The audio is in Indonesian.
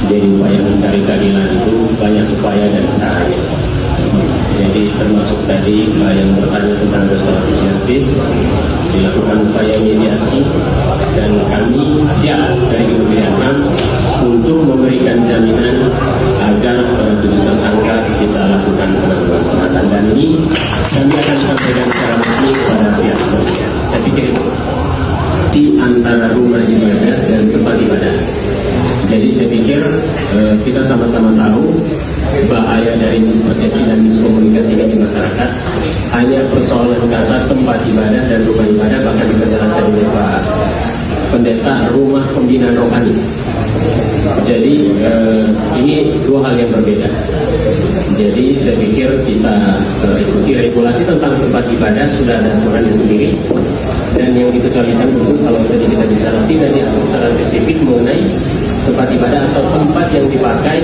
Jadi upaya mencari keadilan itu banyak upaya dan caranya. Jadi termasuk tadi yang bertanya tentang restorasi justice, dilakukan upaya mediasi, dan kami siap dari Kementerian HAM untuk memberikan jaminan agar para tujuh tersangka kita lakukan penangguhan. Dan ini kami akan sampaikan secara resmi kepada pihak kepolisian. Saya pikir itu di antara rumah ibadah dan tempat ibadah. Jadi saya pikir kita sama-sama tahu bahaya dari mispersepsi dan miskomunikasi ini di masyarakat. Hanya persoalan kata tempat ibadah dan rumah ibadah, bahkan diperjelaskan oleh Pak Pendeta rumah pembinaan rohani. Jadi ini dua hal yang berbeda. Jadi saya pikir kita ikuti regulasi tentang tempat ibadah, sudah ada aturannya sendiri. Dan yang dikecualikan dulu kalau tadi kita bicara tidak diatur secara spesifik mengenai tempat ibadah atau tempat yang dipakai